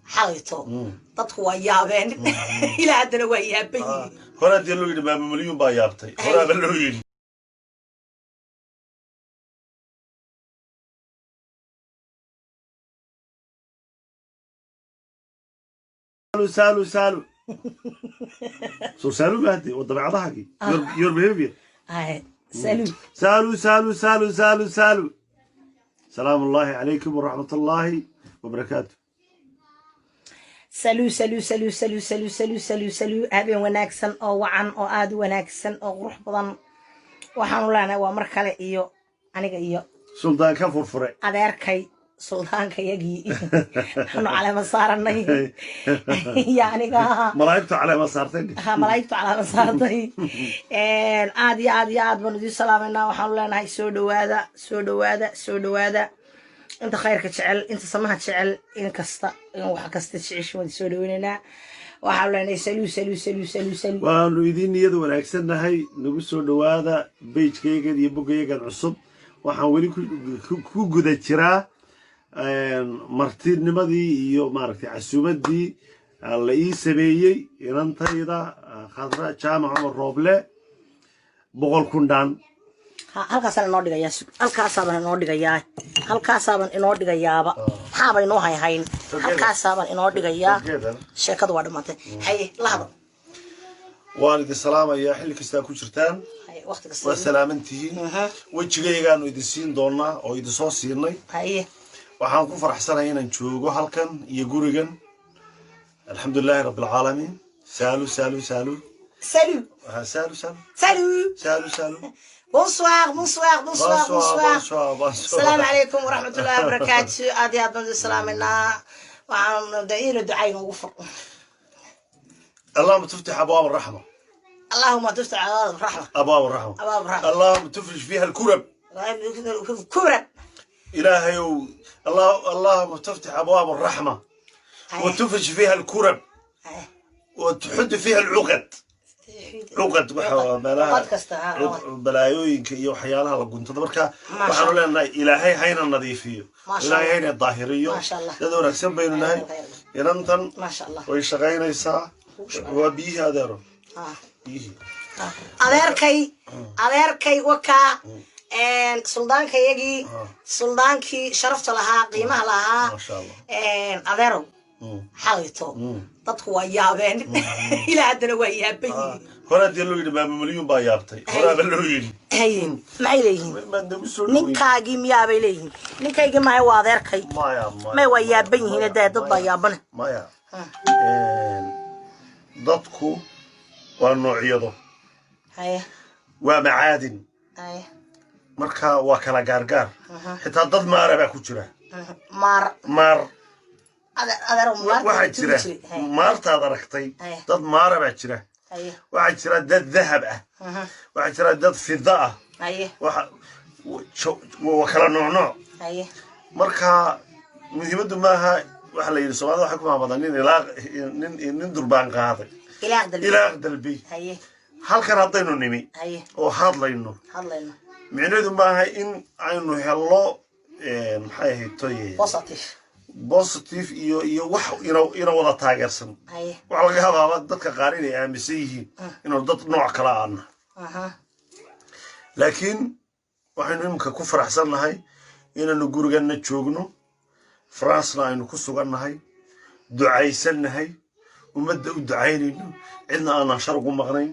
حالته تطهو يابين إلى هذا ويابين هنا ديالو يدي ما مليون بايابتي هنا بلوين سالو سالو بهدي وضبع ضحكي يور بيبي سالو سلام الله عليكم ورحمة الله وبركاته سالو هابين وناكسن أو وعن أو آد وناكسن أو روح بدن وحنو لنا ومركلة إيو أنا إيو سلطان كفر فرع أديركي سلطان كيجي حنو على مسارني يعني ملايكته على مسارتين ملايكته على مسارتين عاد بندي سلامنا وحنو لنا هاي سودو هذا انت خيرك تشعل انت سماها تشعل ان كستا ان waxa kasta ticish wad soo dhaweynaa waxa leenay salu waanu idin niyad wanaagsannahay nagu soo dhawaada page-kayga iyo bogayga cusub waxaan wali ku guda jiraa martiinimadii iyo maaragtay casuumadii la ii sameeyay inantayda khadra jaamac Umar Rooble 100 kundaan halkaasaan inoo dhigayaa halkaasaaban inoo dhigayaaba maxaaba inoo hayhayn halkaasaaban inoo dhigayaa sheekadu waa dhamaatay haye lahada waan idin salaamayaa xilli kasta ku jirtaan waa salaamantihiin wajigaygaanu idin siin doonaa oo idin soo siinay haye waxaan ku faraxsanahay inaan joogo halkan iyo gurigan alxamdulilaahi rabbil caalamiin saalu Bonsoir. السلام عليكم ورحمة الله وبركاته. أدي أدنى السلام لنا وعن دعينا دعاء وغفر. اللهم تفتح أبواب الرحمة. اللهم تفتح أبواب الرحمة. اللهم تفرج فيها الكرب. إلهي اللهم تفتح أبواب الرحمة وتفرج فيها الكرب وتحد فيها العقد. عقد بلايوينك iyo waxyaalaha la guntada marka waxaan leenahay ilaahay hayna nadiifiyo ilaahay hayna daahiriyo dad wanaagsan baynu nahay inantan way shaqaynaysaa waa bihi adeero adeerkay waka suldaankii sharafta lahaa qiimaha lahaa adeero حالته تطهو يابين إلى هذا ويابين هنا ديالو يدي ما مليون بايابتي هنا بلوين هين ما إليهن نكاجي ميابي ليهن نكاجي ما هو ذركي ما هو يابين هنا ده ضد يابنا ما يا ضدكو والنوعيضو ومعادن مركا وكلا جارجار حتى ضد مار بقى كتيره مار waxaa jira maartaad aragtay dad maara baa jira waxaa jira dad dahab ah waxaa jira dad fida ah waa kala nooc marka muhiimadu maaha waxa la yiri Soomaalida waxa ku maamada nin durbaan qaaday ilaaq dalbi halkan haddaynu nimi oo hadlayno micnaheedu maaha in aynu hello maxay ahayd positive iyo wax ina wada taageersan waxa laga yaabaa dadka qaar inay aaminsan yihiin inuu dad nooc kala aan laakiin waxaynu imka ku faraxsanahay inaanu gurigeena joogno France aynu ku sugannahay ducaysanahay ummadda u ducaynayno cidna aan shar ugu maqnayn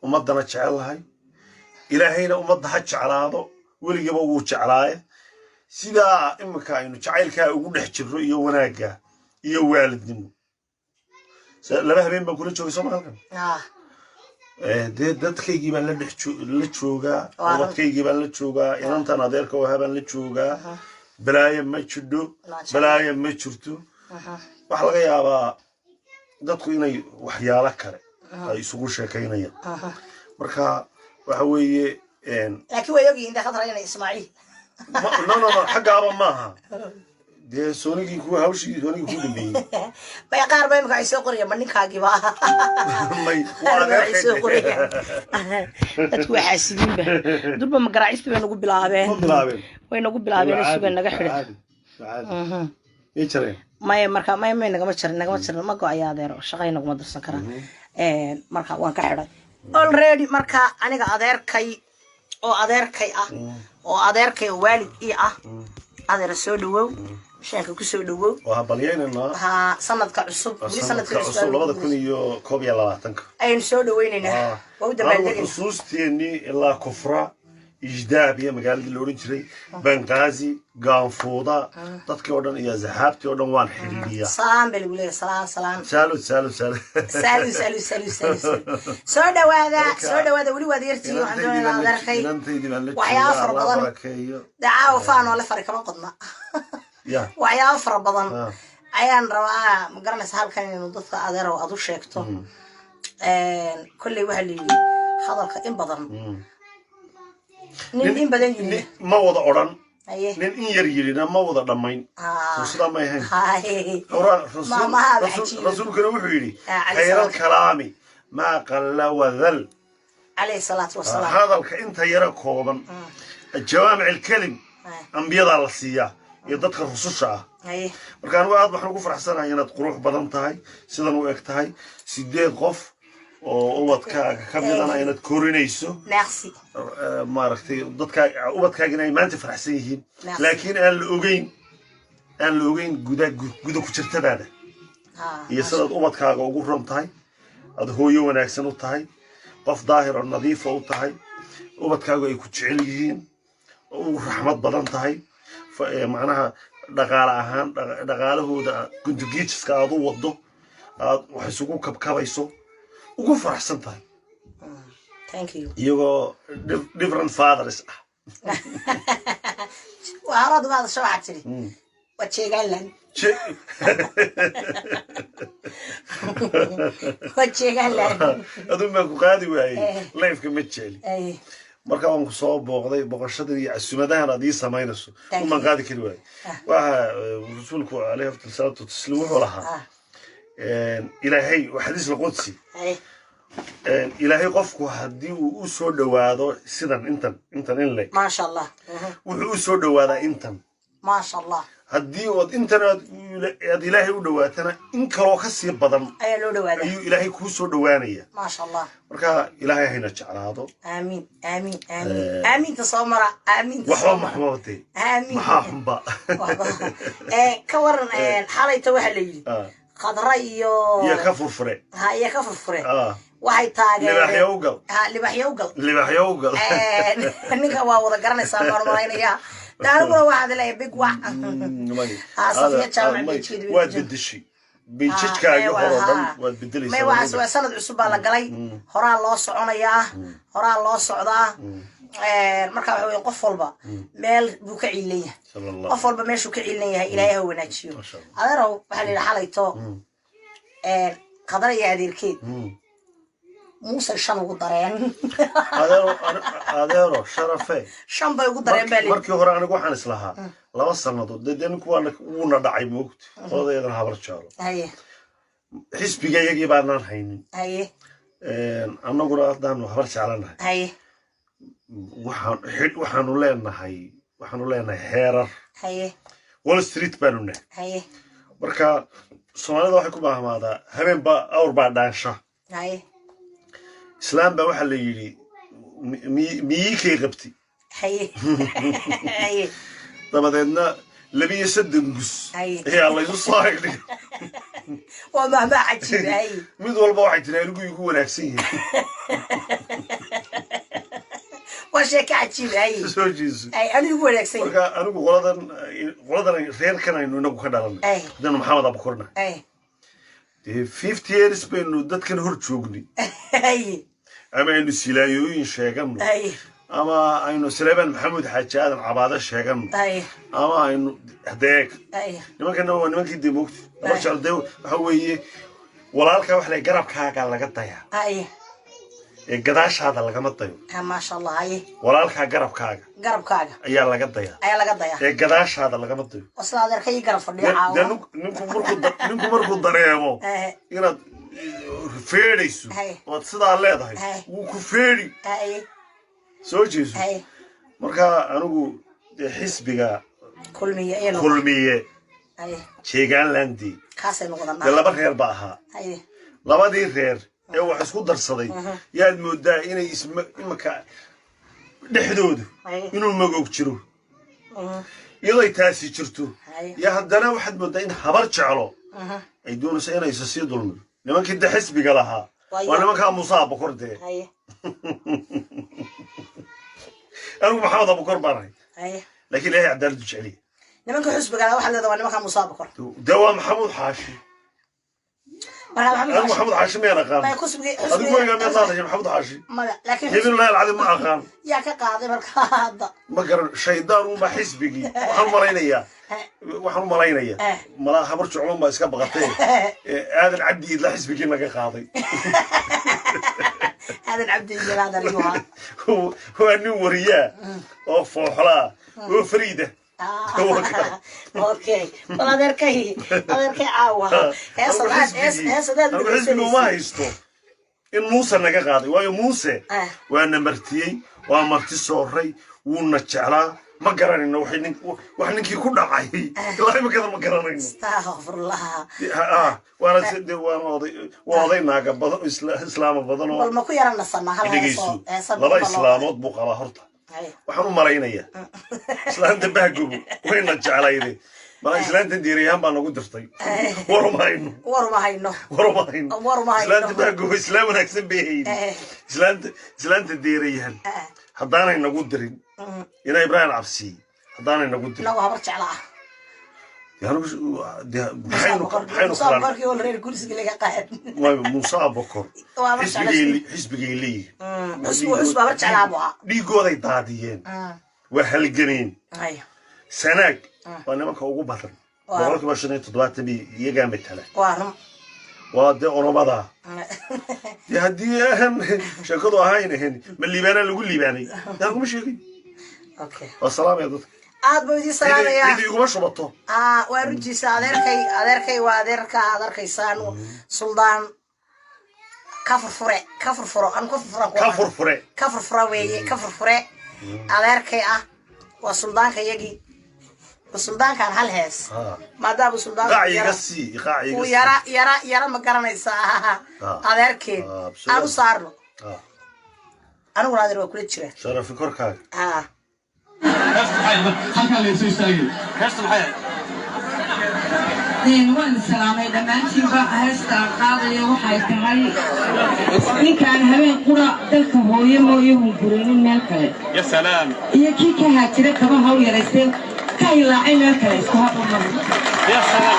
ummadana jecelahay ilaahayna ummadda ha jeclaado weligiiba wuu jeclaaye sida imka aynu jacaylka ugu dhex jirro iyo wanaaga iyo waalidnimo laba habeen baan kula joogay Soomaalkan dadkaygii baan la joogaa dadkaygii baan la joogaa inantan adeerka oo habaan la joogaa balaayo ma jirto waxa laga yaabaa dadku inay waxyaalo kale ay isugu sheekaynayaan marka waxa weeye laakiin way ogyihiin Khadra inay Ismaaciil no حاجة أبا معها ده سونيكي كوا هاوشي سونيكي كوا دمبي بيا قاربين كايسو قرية مني كاجي با ماي كايسو قرية تكوا حاسين به دول بمقراعيست بين نقول بلعبين وين نقول بلعبين السبب نجح حلو عادي إيه ترى maya marka maya nagama jirin ma go-aya adeero shaqay naguma dirsan karaan marka waan ka xidhay already marka aniga adeerkay oo waalid ii ah adeer soo dhawow sheeka ku soo dhawow waa balyeynana sanadka cusub sanadka cusub 2022 ayaan soo dhaweynayna waa u dabaaldegay xusuusteeni ilaa kufra إجداب يا مقالد اللي أورنجري بنغازي قانفوضة تذكر أردن يا زحابتي أردن وان حريرية سلام بالقولي سلام سالو سودا وهذا ولي وديرتي وعندنا نظر خي وحياة فربضان دعاء وفان ولا فرق ما قدنا وحياة فربضان أيان رواء مقرن سهل كان ينضف أدير وأدو شيكتو كل وهلي خضرك إن بدن nin badan yiri ma wada oran nin in yar yirina ma wada dhamayn sida ma yahay rasuulkuna wuxuu yiri khayral kalaami ma qalla wadal alayhi salatu wasalaam hadalka inta yara kooban jawaamic alkalim anbiyada la siiya iyo dadka rususha ah markaan aad waxaan ugu faraxsanahay inaad qurux badan tahay sidan u eg tahay 8 qof oo ubadkaaga ka midana inaad korinayso merci maaragtay dadkaaga ubadkaaga inay maanta faraxsan yihiin laakiin aan la ogeyn guda ku jirtadaada iyo sidaad ubadkaaga ugu ron tahay aad hooyo wanaagsan u tahay qof daahir oo nadiif u tahay ubadkaaga ay ku jecel yihiin oo raxmad badan tahay macnaha dhaqaalahooda gundigiiska aad u wado aad wax isugu kabkabayso ugu faraxsan tahay thank you iyagoo different fathers وهرد بعض شو عتري وتشيغلن وتشيغلن أدوم ما قادي وعي لايف كمتشيل marka waan ku soo booqday boqoshadii casuumadahan adii sameynayso uma qaadi kari waay waxa rasuulku alayhi salaatu wasalaam wuxuu lahaa ilaahay waxadiis la qodsi ilaahay qofku hadii uu u soo dhawaado sidan intan in leey ma sha Allah wuxuu u soo dhawaadaa intan ma sha Allah hadii wad intan aad ilaahay u dhawaatana in kale oo ka sii badan ayaa loo dhawaadaa ayuu ilaahay ku soo dhawaanaya ma sha Allah marka ilaahay hayna jeclaado aamin aamin aamin aamin tasawmara aamin waxa maxmuudti aamin maxamba ka waran xalayta waxa la yiri qadra iyo ka furfure ya ka furfure waxay taageen libaxyo ugal ninka waa wada garanaysaa marmaraynaya daanuguna waxaad leeyahay big wax safiya jaamac beejkeedu waa beddeshi beejkaaga horodan waa beddelaysaa may waxa soo sanad cusub baa la galay horaa loo soconayaa horaa loo socdaa marka waxa weeye qof walba meel buu ka ciileeyahay qof walba meeshuu ka ciileeyahay ilaahay ha wanaajiyo adeerow waxa la yidhi xalayto qadar iyo adeerkeed موسى شان ugu dareen adeero sharafe shan bay ugu dareen baa markii hore anigu waxaan islahaa 2 sanadood dadeen kuwa uuna dhacay moogti odayadan habar jaalo xisbigayagii baan haynin annaguna hadaan habar jaalanahay waxaanu leenahay heerar Wall Street baanu nahay marka Soomaalida waxay ku baahmaadaa habeen ba awr baa dhaansha إسلام بوحة اللي يجي ميكي غبتي طبعا إننا لبي يسد نقص هي الله يصاير لي وما عجيب هاي ميد والله واحد تلاقيه يقول أكسيه وشك عجيب هاي سوجيز أي أنا يقول أكسيه أنا غلطا غير كنا إنه نبغى كذا لنا محمد أبو كرنا 50 years بينو دت كان هرتشوغني أما إنه سلايوين شاكم أما إنه سليمان محمد حجاد عبادة شاكم أما إنه هداك لما كانوا نما كده موقت ما شاء الله هو ولا لك واحد يجرب كاكا على قطعها القداش هذا اللي قمت طيب ما شاء الله هاي ولا لك جرب كاكا أيا على قطعها القداش هذا اللي قمت طيب أصلا هذا الخي جرب فرديها ده نكون مركض ضريمه هنا فيريسو وتصدق على هذا وكفيري سوتشيس مركا أنا جو حسبك كل مية jeegaan laandii dee laba reer ba ahaa labadii reer ee wax isku darsaday yaad moodaa inay imaka dhexdoodu inuu magoog jiro iyadoo ay taasi jirto yaa haddana waxaad moodaa in habar jeclo ay doonayso inaysa sii dulmido nimankii de xisbiga lahaa waa nimankaa Muuse Abukor dee anigu maxamed Abukor baan ahay laakiin ilaahay cadaaladu jeceliya nimanka xisbiga lahaa waxaa leedahay waa nimankaa Muuse Abukor dee waa maxamuud xaashi محمود حاشي ما ينقان هذا هو اللي قال محمود حاشي لكن يبين الله العظيم ما أقان يا كقاضي مركاد ما قر شيطان وما حسبي وحن مرينا وحن مرينا ما خبرت علوم ما يسكب غطيه هذا العبد لا حسبي كنا كقاضي هذا العبد اللي هذا اليوم هو النورية وفوحلا وفريدة اوكي والله دركي عاوها يا صداد ما يستو in Muuse naga qaaday waayo Muuse waana martiyay waa marti sooray wuuna jeclaa ma garanayno wax ninkii ku dhacay ilaahay ma kada ma garanayno astaghfirullah waana sidii waaday naaga badan islaam badan oo ma ku yarana samaha laba islaamood buu qaba horta waxaan u malaynayaa islaanta bahgubu wayna jeclayday ما إسلام تديريهم بانو قدرتي ورماهينو إسلام تبقوا إسلام ونكسب بيهين إسلام تديريهم حضانا إنو قدرين إنا إبراهيم عبسي حضانا إنو قدرين لو هبرت على موسى أبكر يقول رير كل سجل قاعد موسى أبكر حسب جيلي حسب هبرت على أبوها دي قوضي طاديين وهالجنين سناك وأنا ما كوجو بطل بقولك ما شنو تطلعت بي يجا مثله وادي أنا بضع يا هدي أهم شكله هاين هني من الليباني اللي يقول ليباني ده مش يجي أوكي والسلام يا دكتور بودي سلام يا إذا يقوم شو بطل ورجي أدركي وأدركي سانو سلطان كفر فرع أنا كفر فرع ويجي كفر فرع أدركي وسلطان كيجي السلطان كان هالهاس ما دام السلطان قاعي يرى ما قرنا يساها هذا أركين أنا صار له أنا ولا أدري وكل شيء شرف في كركاك halkan la soo istaagay heesta maxay deen waan salaamay dhamaantiinba heesta qaadayo waxay tahay ninkaan habeen qura dalka hooyo mooyo hunkureenin meel kale ya salaam iyo kii ka haajira kaba hawl yaraystay ka ilaacay meel kale isku habbo ya salaam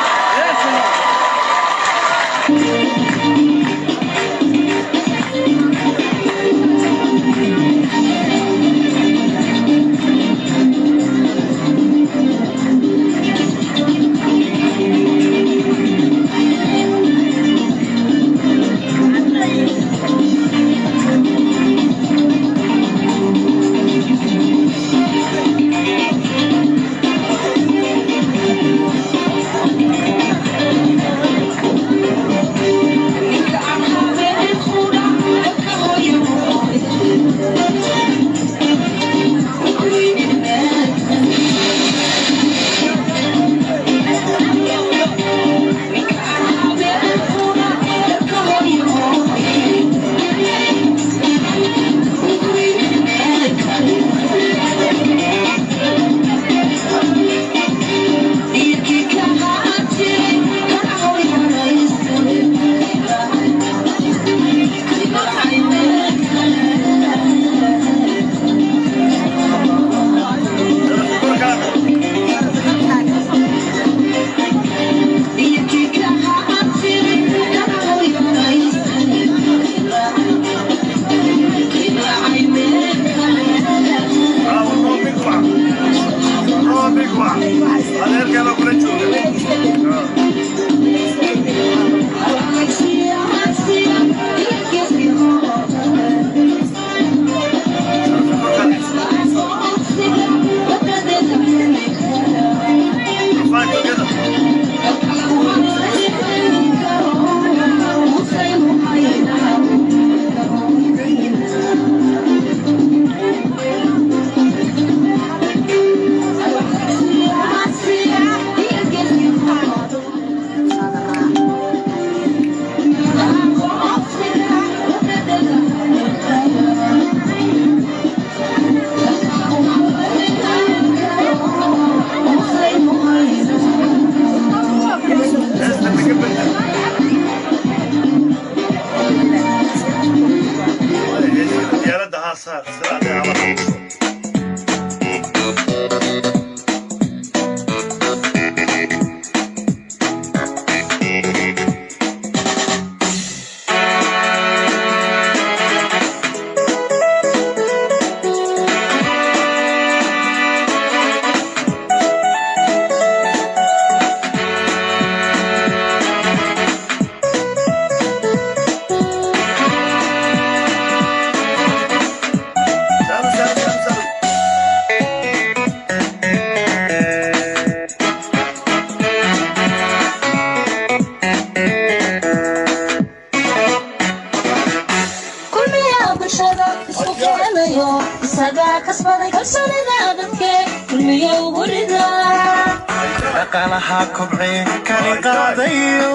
dhaqaalaha kobcee kani qaadayo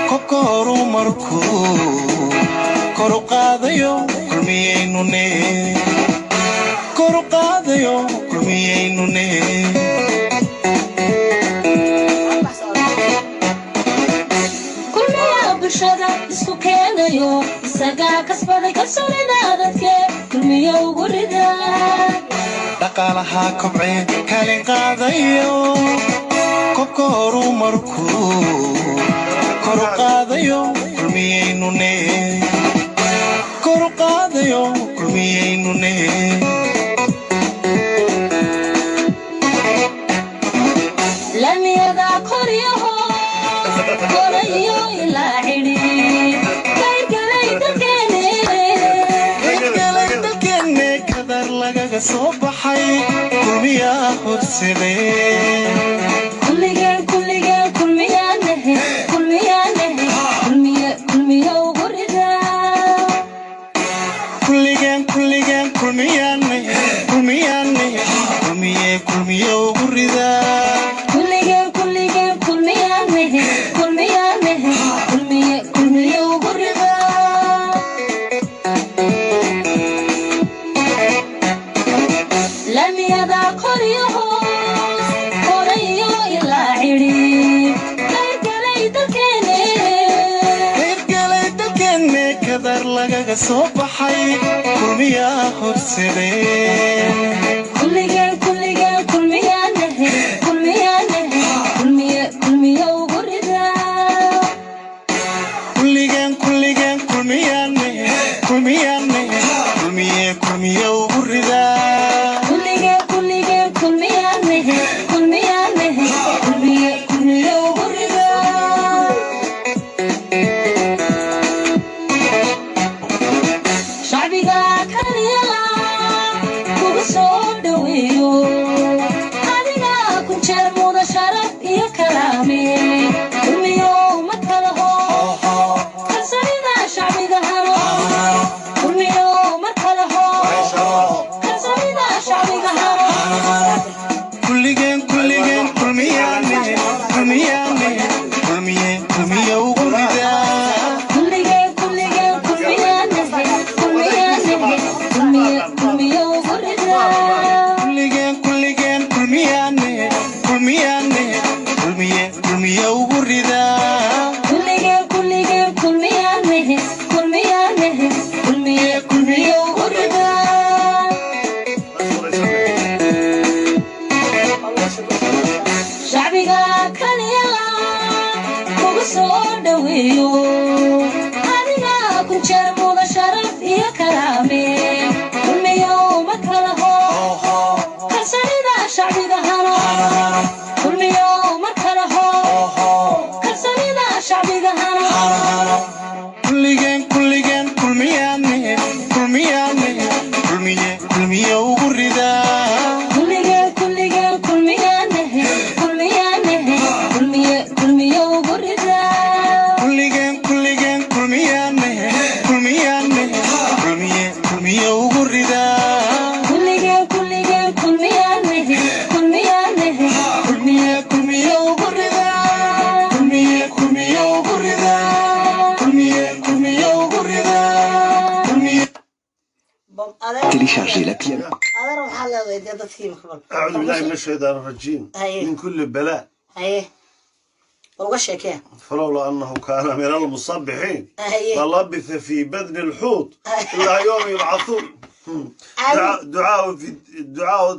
kobka horumarkuu kor u qaadayo kulmiyeynune kor u qaadayo kulmiyeynune kulmiyaa bulshada isku keenayo isagaa kasbaday kalsoonida dadke kulmiya ugu rida dhaqaalaha kobcee kani qaadayo kobka horumarkuu kor u qaadayo kulmiyeynune kor u qaadayo kulmiyeynune lamiyada koryaho korayo ilaa xidhi kayrgalay dalkeenne kadar lagaga soo baxay kulmiyaa horsadee kulligeen kulmiyaanahe kulmiya ugu rida kulligeen kulmiyaane kulmiye ugu ridaa kulligeen kulmiyaanahe kulmiya ugu rida lamiyada koryaho korayo ilaa xidhi kayrgalay dalkeenne kadar lagaga soo baxay kulmiyaa horsadee kulligeen kulmiyaanahe kulmiya ugu rida kulligeen kulmiyaane kulmiye ugu ridaa kulligeen kulmiyaanahe kulmiya ugu rida shacbiga kaliya kugu soo dhaweeyo adiga ku jeer muda sharaf iyo kalaame kulmiyo ma kala ho kalsoonida shacbiga haro kulmiyo ma kala ho kalsoonida shacbiga haro kulligeen kulmiyaane kulmiye ugu ridaa kulligeen kulmiyaanahe kulmiya ugu rida kulligeen kulmiyaane kulmiye ugu ridaa kulligeen kulmiyaanahe kulmiya ugu rida shacbiga kaliya kugu soo dhaweeyo adiga ku jeer muda sharaf iyo kalaame kulmiyo ma kala ho kalsoonida shacbiga haro kulmiyo ma kala ho kalsoonida shacbiga haro kulligeen kulmiyaane kulmiye ugu ridaa kulligeen kulmiyaanahe kulmiya ugu rida kulligeen kulmiyaane kulmiye ugu ridaa kulligeen kulmiyaanahe kulmiya ugu rida kulmiye ugu ridaa kulmiye ugu ridaa Téléchargez l'appli. أنا روح على ذي تدخين خبر. أعوذ بالله من الشيطان الرجيم من كل بلاء هاي وغشك يا فلولا أنه كان من المصبحين هاي فلبث في بدن الحوت إلى يوم يبعثون دعاء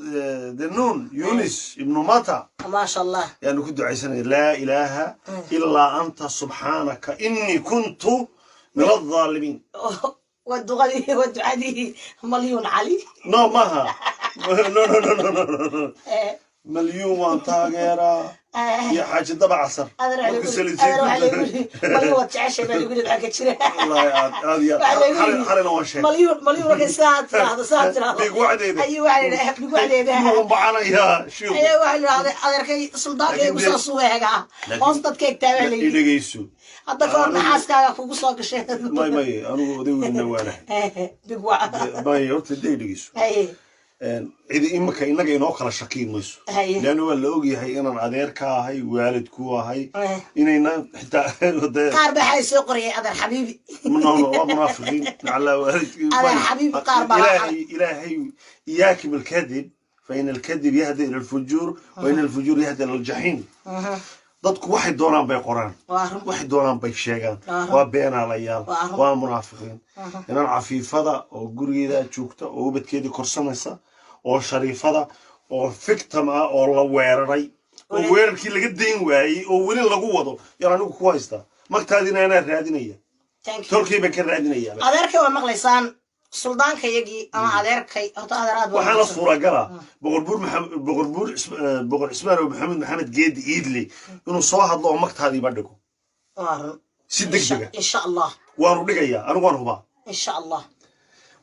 ذنون يونس ابن متى ما شاء الله يعني كنت عايزين لا إله إلا أنت سبحانك إني كنت من الظالمين والدعاء مليون علي نو ماها نو مليون تاجرة يا حاجة تبع عصر مليون تعيش مليون معك كذا هذه حرنا وشيء مليون كسات هذا سات بيقعد أيوة علينا بيقعد مو بعنا يا شو أيوة هذا كي صندوق يقص صويها قصدت كيك تعمل اللي يسوي هذا كان حاسك فوق صاق الشيء ما أنا ودي النوارة بيقعد ما يرد اللي يسوي أيه عيد إمك إنك ينوق على شكيم مش لأنه هو اللي أوجي هاي أنا أديرك هاي والد كوا هاي إننا حتى قارب حي سقري هذا حبيبي منهم منافقين على والد هذا حبيبي قارب إلهي إياك بالكذب فإن الكذب يهدي إلى الفجور وإن الفجور يهدي إلى الجحيم ضدك واحد دوران بالقرآن واحد دوران بالشيغان وبين عليال ومنافقين إن العفيفة أو جريدة شوكتا أو بتكيد كرسمسة أو شريفة أو فكتما أو لويرري أو وير كي لقدين واي أو وين لقوضه يعني كويس ده ما كتادينا أنا رادينية تركي بكر رادينية أدرك ومغلسان سلطان كيجي أنا أدرك أو تأدرات وحنا الصورة جرا بغربور محمد بغر اسمه محمد جيد إيدلي إنه صاحب الله مقت هذه بدكم سيدك دقة إن شاء الله وأنا بدك إياه أنا وأنا هو إن شاء الله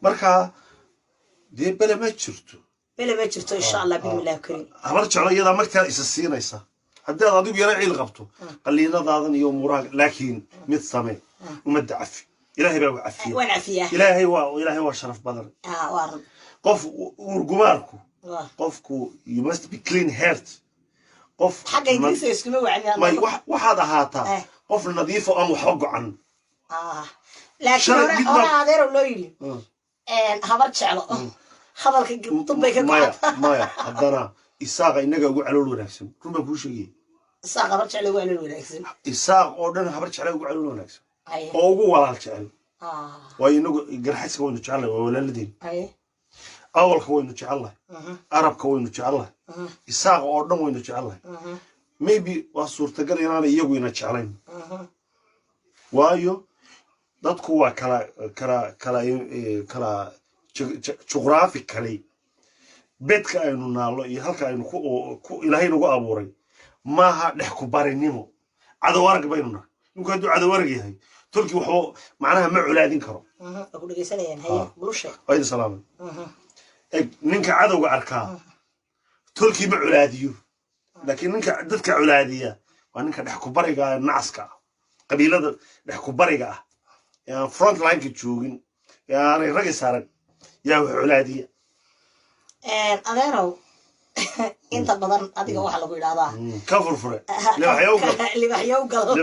مركا دي بلا ما تشرتو إن شاء الله بإذن الله الكريم عملت على يدا مقت إساسيين إيسا هذا هذا بيراعي الغبطه قال لي نضاذن يوم وراك لكن متصمم ومد عفي إلهي بقى عفية وين عفية إلهي هو شرف بدر وارد قف ورجماركو قفكو you must be clean heart قف حاجة إنجليز يسكنوا يعني ما واحد هاتا قف نظيفه أم وحق عن لكن أنا هذا اللي خبرت شعله خبرك طبي كقعد مايا حضنا إساق إنك أقول على الوناكسم كل ما بوشي إساق خبرت على الوناكسم إساق أردنا خبرت على الوناكسم أوجو ولا الشعل وينو جرحس كون الشعل ولا الذين أول كون الشعل عرب كون الشعل إساق أردنا وين الشعل maybe وصورة تقول أنا يجوا الشعلين وايو dadku waa kala geographically bedka aynu naalo iyo halka aynu ku ilaahay nagu abuuray maaha dhex ku barinimo cadawarag baynuna ninku haduu cadawarag yahay tolki wuxuu macnaha ma culaadin karo ku dhageysanayaan haye bulushay ayda salaam ninka cadawga arkaa tolki ma culaadiyo laakiin ninka dadka culaadiya waa ninka dhex ku bariga naaska qabiilada dhex ku bariga يا فرونت لاين كتشوجين يا رجل سارق يا ولادي أغيره أنت بدر أديك واحد لو يلاده كفر فرق اللي بحيوقل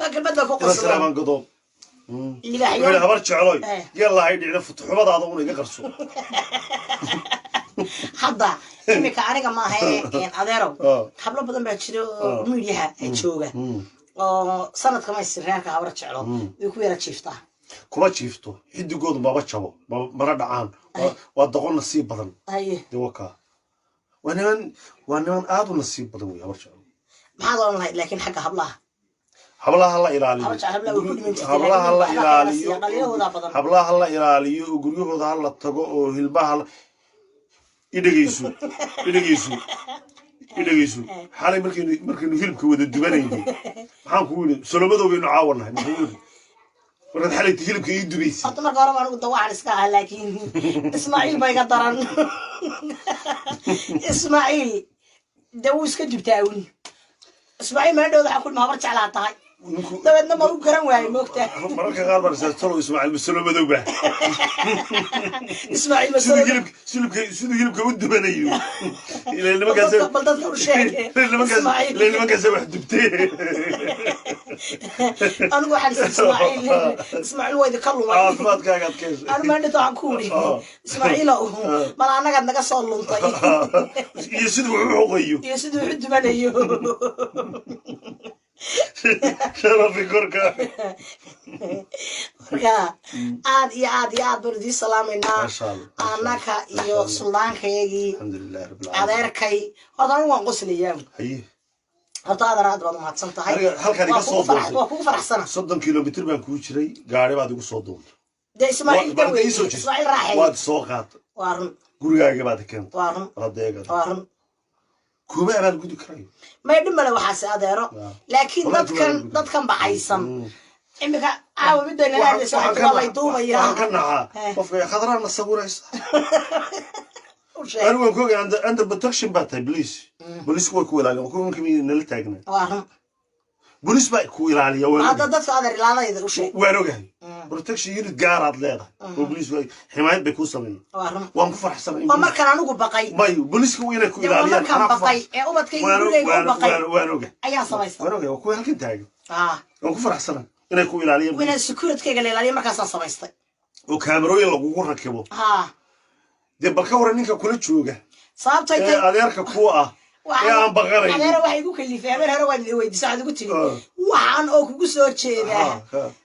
لكن بدك فوق السلام عن قضوب اللي بحيوقل اللي خبرت علوي يلا هيدي نفتح حمض هذا وني قرصو حضا إنك عارك ما هي أغيره حبل بدن بتشرو ميديها تشوجه سنة كمان السريان كهبرة شعله يكوي رتشيفته كم تشيفته يدي جود بابا شباب مرد عام وضعون نصيب بدن دوكا وانا آدو نصيب بدن ويا برشا ما هذا والله لكن حق حبلها الله إلالي حبلها الله إلالي وقريه هذا الله تجو هالبها إدريسو إلهيسو حالي مركن فيلم كود الدبانين حنقول سلامته بينو عاورنا نقول ورد حالي فيلم كيد دبيس أنت ما قارب أنا قلت واحد إسكال لكن إسماعيل ما يقدرن إسماعيل دوس كجب تاون إسماعيل ما عنده حكول ما برجع على طاي دبنا مرو كرم واي موقته مرك غار برسالة إسماعيل بالسلامة دوبه إسماعيل بالسلامة سيدو كود الدبانين اللي ما كان اللي ما كان سوى حدبتيه أنا واحد إسماعيل وايد كلوا فات كاعد كيس أنا ما عندي تعكوري إسماعيل ما أنا قاعد نقص لهم طيب يسدو عقيو يسدو حد منيو شرفي كركا عاد بردي سلامنا أنا كيو سلطان كيجي الحمد لله رب العالمين أدركي هذا هو قصة اليوم هذا راد بعض ما تصنت هاي وكو فرح سنة 60 كيلومتر بان كو جيري غاري بعد ugu soo doonto ده إسماعيل إسماعيل راح waad soo qaat وارن gurigaaga baad keento وارن radeega وارن kuma abaal gudi karayo ما يدم له waxaas adeero laakiin dadkan baxaysan imika aaw midna la hadlayso waxa la duubaya ka naca qofka khadrana sawiraysa أنا وأقول عند protection باتاي بليس بليس كوي كوي لكن كوي ممكن نلتاجنا بوليس ما يكون إلى هذا ضد هذا لا يدري وش وانوجه بروتكشن يونت قارد لهذا وبوليس حماية بيكون سمين وان كفر حسن ما كان أنا أقول بقي ما بوليس هو ينكو إلى ما كان بقي أوبد كي يقول لي بقي وانوجه أيها سمايس وانوجه وكوي هل كنت هاي وان كفر حسن ينكو إلى وين السكورت كي قال لي ما كان سمايس وكاميرا يلقوا ركبوا دي بكور إنك كل شوجة صابت هذا يركب فوقه يا عم بغري هذا واحد يقول لي في هذا هو يساعد قلت لي وعن أوك قصور شيء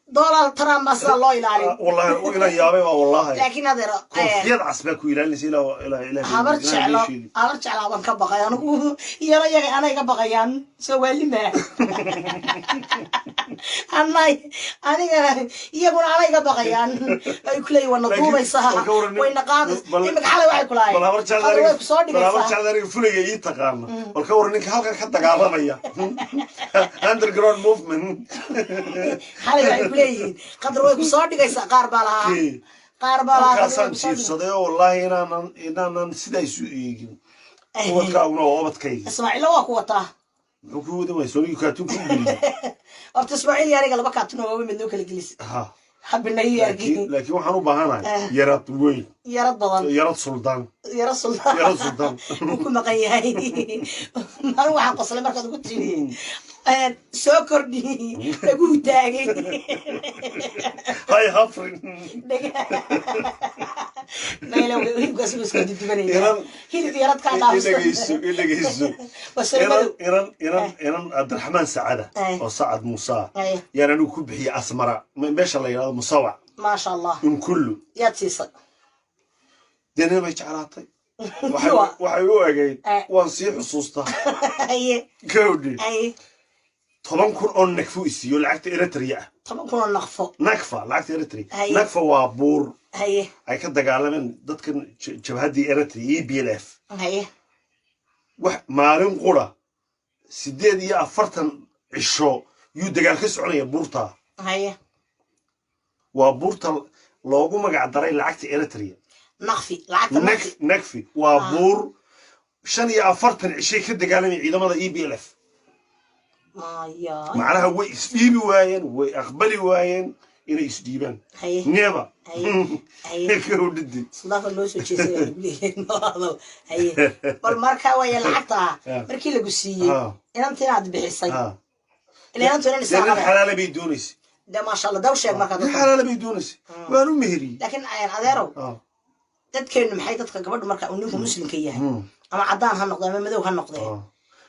دولار ترى مثلا الله يلعن والله وإلى يابي والله لكن هذا كوفيات عسبك وإلى اللي سيلا إلى هبرت على وان كبقى أنا يا أنا كبقى سوى لي ما أنا يقول علي كبقى يقول لي وانا طوبة يسها وين قاعد يمك حلا واحد كلاي بلا شعري فلي يتقام والكور إنك هالك حتى قاربية underground movement حلا يقول قدر ويكون صادق يسا قاربالها كاسان شيف صدق والله إنا نسيدا يسوي وقت كأونا وقت كي إسماعيل وقوته وكود ما يسوي كاتون كبير أرت إسماعيل يا رجال بكاتون هو من ذوك الجليس حب النهي لكن وحنو بهانا يرات وين يرات ضلال يرات سلطان يرات سلطان وكل مقياي ما هو حق صلي مركز قلت لي سكرني تقول تاجي هاي هفرن ما لو يبغى سوس كنت تبني هي ديارات كذا بس إيران عبد الرحمن سعادة أو سعد موسى يعني أنا كوبحي أسمرة ما شاء الله يا مصوع ما شاء الله من كله يا تيسا دينا ما يجعلاتي وحيوه جاي وانسي حصوصته كودي طبعا كون أون نكفو إسيو لعكت إريتريا طبعا كون نكفة لعكت إريتريا نكفة وابور هاي كده قالمن ضد كن شبهدي إريتريا بيلف مالين قرى سديد يا أفرتن عشرة يودجال كسرني بورتا وبورتا لوجو ما قاعد دري لعكت إريتريا نكفي وابور شن يا أفرتن عشرة كده قالمن إذا ما ذا بيلف معناها هو يسديبي واين ويقبلي واين إلى يسديبان نيبا هيك هو ضدي صدق الله سوى شيء سيء والمركة ويا العطا مركي لقسية إن أنت ناد بحصي اللي أنت نسأل الحلال بيدونس ده ما شاء الله ده وشيء مركة الحلال بيدونس ما نو مهري لكن هذا تذكر محيط تذكر قبل مركة ونيكم مسلم كياه أما عدان هالنقطة ما مذوق هالنقطة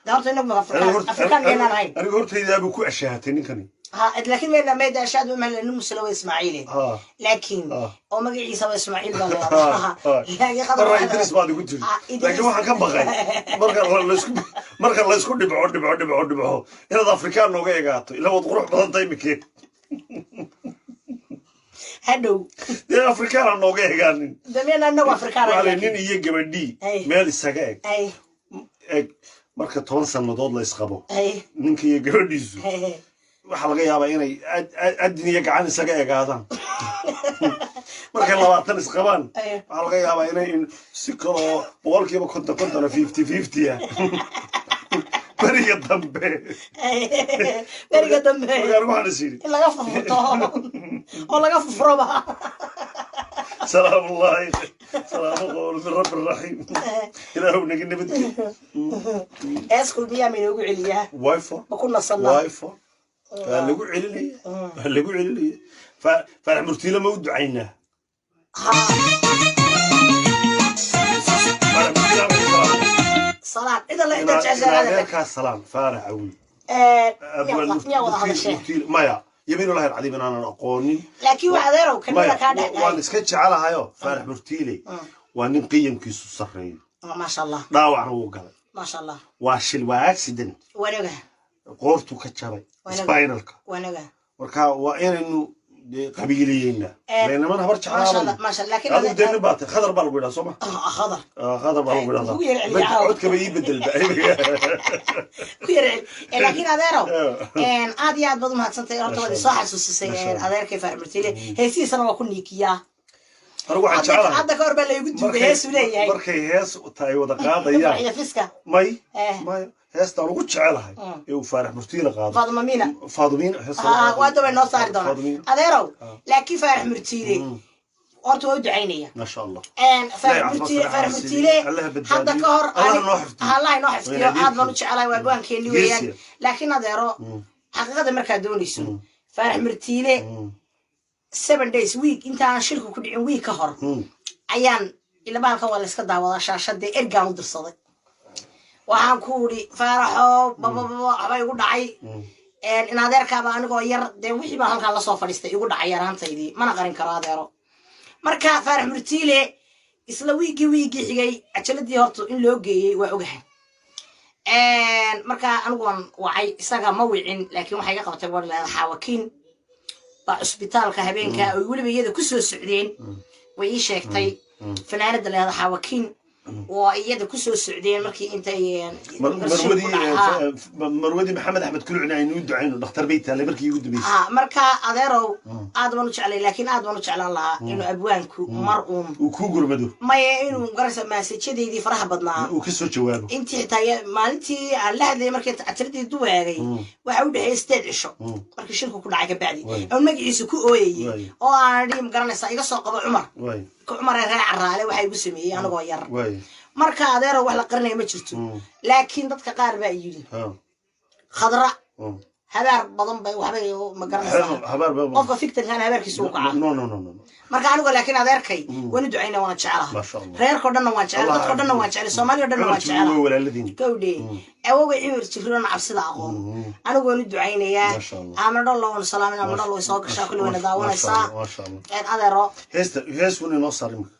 دارت إنك أفريقيا لنا العين. أنا قلت إذا بكو أشهاتني كني. لكن من ما إذا أشهد من إنه مسلوي إسماعيلي. لكن أو ما جي عيسى إسماعيل بالله. لكن خبر رأي درس بعد قلت لي. لكن واحد كم بغي. مرة الله يسكت دبعه. هذا أفريقيا نوجا يقاطع. إلا وتروح بدن طيب كيف. هدو. ده أفريقيا نوجا يقانين. ده مين أنا أفريقيا. على نين يجي بدي. مال السجاج. marka 10 sanadood la isqabo ninkii gabadhiisu waxa laga yaabaa inay adniya gacan isaga eegaadaan marka 20 isqabaan waxa laga yaabaa inay si karo boqolkiiba 50 ah bariga dambe waxaan isiri laga furto oo laga furba سلام الله سلام قول من رب الرحيم إلى هو نجي نبدي أسكول بيا من يقول عليها وايفا بكون صلى وايفا اللي يقول علي فعمرتي له مود عينه صلاة إذا لا إذا تعزل هذا السلام فارع عوي مايا يبين الله العظيم أنا أقولني لكن وعذره كنا كذا وأنا سكتش على هايو فارح مرتيلي وأنا نقيم كيسو الصخرين ما شاء الله لا وعنو قال ما شاء الله واشل واكسيدنت ونجا قورتو كتشابي سباينالك ونجا وركا وين إنه قبيليين بينما أنا برجع ما شاء الله ما شاء الله لكن هذا دين بات خضر بالقولا سما خضر خضر بالقولا عود كبي بدل كير لكن هذا إن عادي عاد بدو ما تصنت يرتب هذا صح سوسي هذا كيف عملتي لي هي سنة وكون نيكيا hadda ka hor baa laygu duubay hees uu leeyahay markay hees tahay wada qaadayaan may heestaan ugu jecelahay ee uu Faarax Murtiile qaado Faadumina waa daba noo saari doona adeerow laakiin Faarax Murtiile horta waa u ducaynaya ma sha Allah Faarax Murtiile hadda ka hor Allah inoo xifdiyo aad baan u jecelahay waa go'aankeenii weeyaan laakiin adeero xaqiiqada markaa doonayso Faarax Murtiile 7 days week intaan shilku ku dhicin week ka hor ayaan ila baalka wala iska daawada shaashada ergaan u dirsaday waxaan ku uri Faaraxo baba waxba igu dhacay in adeerkaaba anigoo yar de wixii baan halkaan la soo fadhiistay igu dhacay yaraantaydii mana qarin karo adeero marka Faarax Murtiile isla wiigi xigay ajaladii horta in loo geeyay waa ogahay marka anigu waan wacay isaga ma wicin laakiin waxay ka qabtay walaal xawakiin ba isbitaalka habeenka oo waliba iyada ku soo socdeen way ii sheegtay fanaanada leedahay xawakiin oo iyada ku soo socdeen markii intay marwadi maxamed axmed kulcina aynu ducayno dhakhtar baytaale markii ugu dambeysay marka adeerow aad baan u jeclay laakiin aad baan u jeclaan lahaa inuu abwaanku mar uu ku gurmado maya inuu garaysa maasajadeedii faraha badnaa uu ka soo jawaabo intii xitaa maalintii aan la hadlay markii atiradii duwaagay waxa u dhaxay 8 cisho markii shilku ku dhacay ka bacdi oo magaciisa ku ooyay oo aan dhim garanaysa iga soo qabo Cumar reer Caraale waxay ugu sameeyay anagoo yar marka adeero wax la qarinay ma jirto laakiin dadka qaar baa yiri khadra habar badan bay waxba ma garanaysaa qofka fikirkan habarkiisu u kaca no marka anigu laakiin adeerkay wani ducayna waan jecelahay reerko dhanna waan jecelahay dadko dhanna waan jecelahay Soomaaliya dhanna waan jecelahay walaaladin gowdhe awowga cimir jirroon cabsida aqoon anigu wani ducaynaya aamado loo salaamina aamado loo soo gashaa kulli wada daawanaysaa adeero hees wani noo sarimka